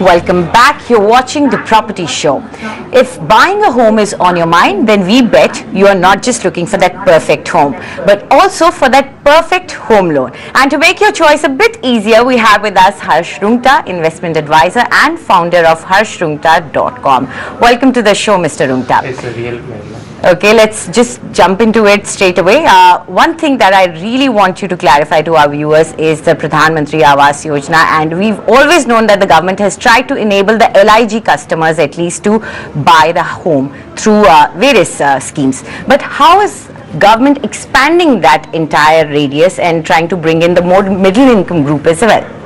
Welcome back. You're watching The Property Show. If buying a home is on your mind, then we bet you are not just looking for that perfect home, but also for that perfect home loan. And to make your choice a bit easier, we have with us Roongta, investment advisor and founder of Roongta.com. Welcome to the show, Mr. Roongta. It's a real pleasure. Okay, let's just jump into it straight away. One thing that I really want you to clarify to our viewers is the Pradhan Mantri Awas Yojana, and we've always known that the government has tried to enable the LIG customers at least to buy the home through various schemes. But how is government expanding that entire radius and trying to bring in the more middle income group as well?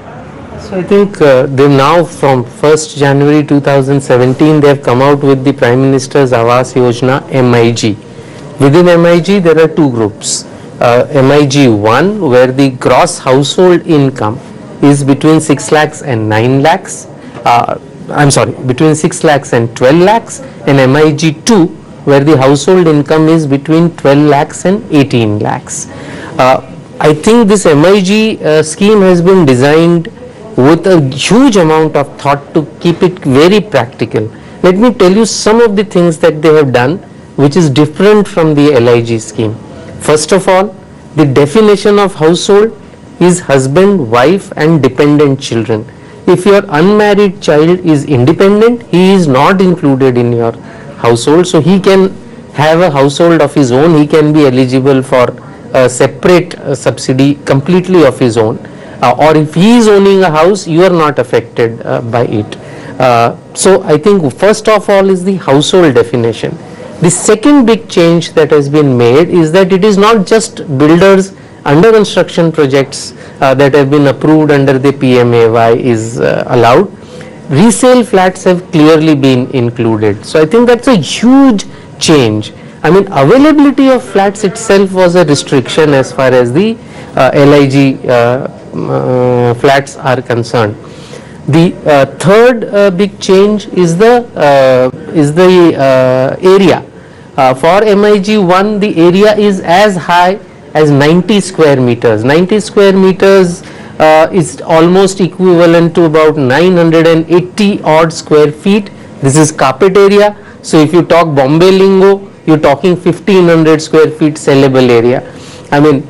So I think they now from 1st January 2017 they have come out with the Prime Minister's Awas Yojana MIG. Within MIG there are two groups. MIG 1 where the gross household income is between 6 lakhs and 9 lakhs. Between 6 lakhs and 12 lakhs, and MIG 2 where the household income is between 12 lakhs and 18 lakhs. I think this MIG scheme has been designed with a huge amount of thought to keep it very practical. Let me tell you some of the things that they have done which is different from the LIG scheme. First of all, the definition of household is husband, wife and dependent children. If your unmarried child is independent, he is not included in your household, so he can have a household of his own, he can be eligible for a separate subsidy completely of his own. Or if he is owning a house, you are not affected by it. So I think first of all is the household definition. The second big change that has been made is that it is not just builders under construction projects that have been approved under the PMAY is allowed. Resale flats have clearly been included. So I think that's a huge change. I mean, availability of flats itself was a restriction as far as the LIG flats are concerned. The third big change is the area. For MIG 1, the area is as high as 90 square meters. 90 square meters is almost equivalent to about 980 odd square feet. This is carpet area. So if you talk Bombay lingo, you're talking 1500 square feet sellable area. I mean,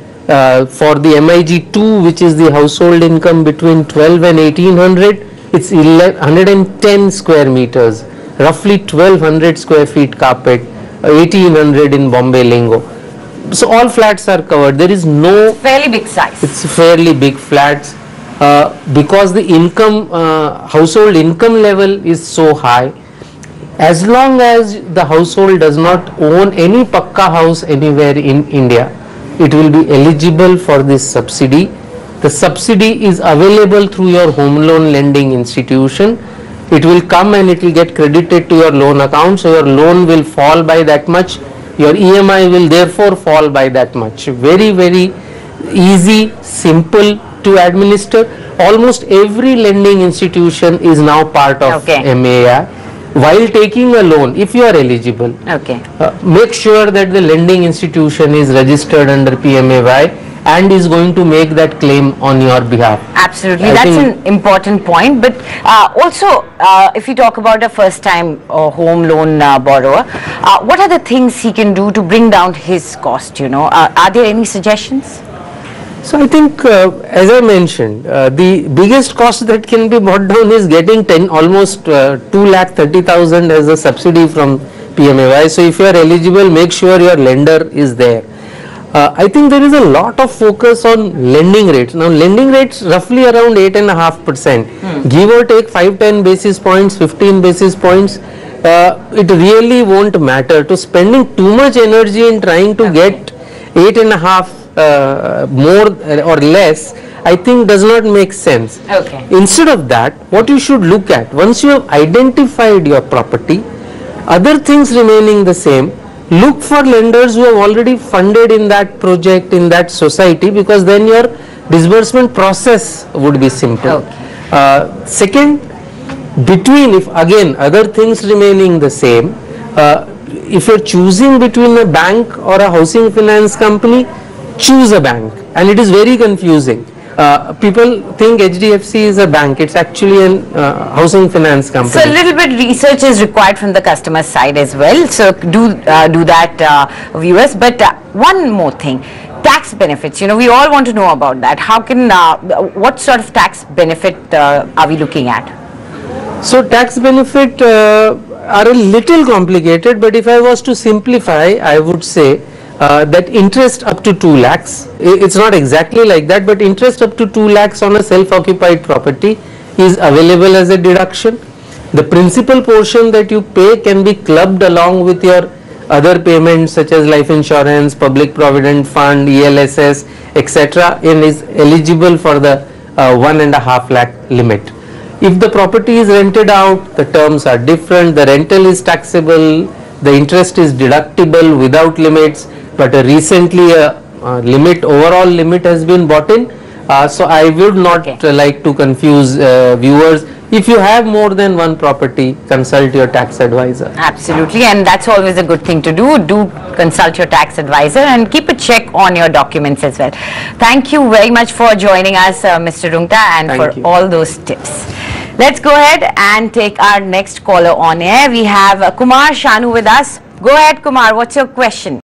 for the MIG 2, which is the household income between 12 and 1800, it's 110 square meters, roughly 1200 square feet carpet, 1800 in Bombay lingo. So all flats are covered. There is no fairly big size. It's fairly big flats because the income household income level is so high. As long as the household does not own any pakka house anywhere in India, it will be eligible for this subsidy. The subsidy is available through your home loan lending institution. It will come and it will get credited to your loan account, so your loan will fall by that much. Your EMI will therefore fall by that much. Very, very easy, simple to administer. Almost every lending institution is now part of MAI. While taking a loan, if you are eligible, make sure that the lending institution is registered under PMAY and is going to make that claim on your behalf. Absolutely, that's an important point. But also, if you talk about a first-time home loan borrower, what are the things he can do to bring down his cost? You know, are there any suggestions? So I think, as I mentioned, the biggest cost that can be brought down is getting almost 2,30,000 as a subsidy from PMAY. So if you are eligible, make sure your lender is there. I think there is a lot of focus on lending rates. Now lending rates roughly around 8.5%. Give or take 5-10 basis points, 15 basis points. It really won't matter to spending too much energy in trying to get 8.5 more or less, I think does not make sense. Instead of that, what you should look at, once you have identified your property, other things remaining the same, look for lenders who have already funded in that project, in that society, because then your disbursement process would be simple. Second, between, if again other things remaining the same, if you're choosing between a bank or a housing finance company, choose a bank, and it is very confusing. people think HDFC is a bank. It's actually a housing finance company. So a little bit research is required from the customer side as well. So do that, viewers. But one more thing. Tax benefits, we all want to know about that. How can, what sort of tax benefit are we looking at? So tax benefit are a little complicated, but if I was to simplify, I would say that interest up to 2 lakhs, it's not exactly like that, but interest up to 2 lakhs on a self-occupied property is available as a deduction. The principal portion that you pay can be clubbed along with your other payments such as life insurance, public provident fund, ELSS, etc., and is eligible for the 1.5 lakh limit. If the property is rented out, the terms are different, the rental is taxable, the interest is deductible without limits, but recently a overall limit has been brought in. So I would not like to confuse viewers. If you have more than one property, consult your tax advisor. Absolutely, and that's always a good thing to do. Do consult your tax advisor and keep a check on your documents as well. Thank you very much for joining us, Mr. Roongta, and for all those tips. Let's go ahead and take our next caller on air. We have Kumar Shanu with us. Go ahead, Kumar. What's your question?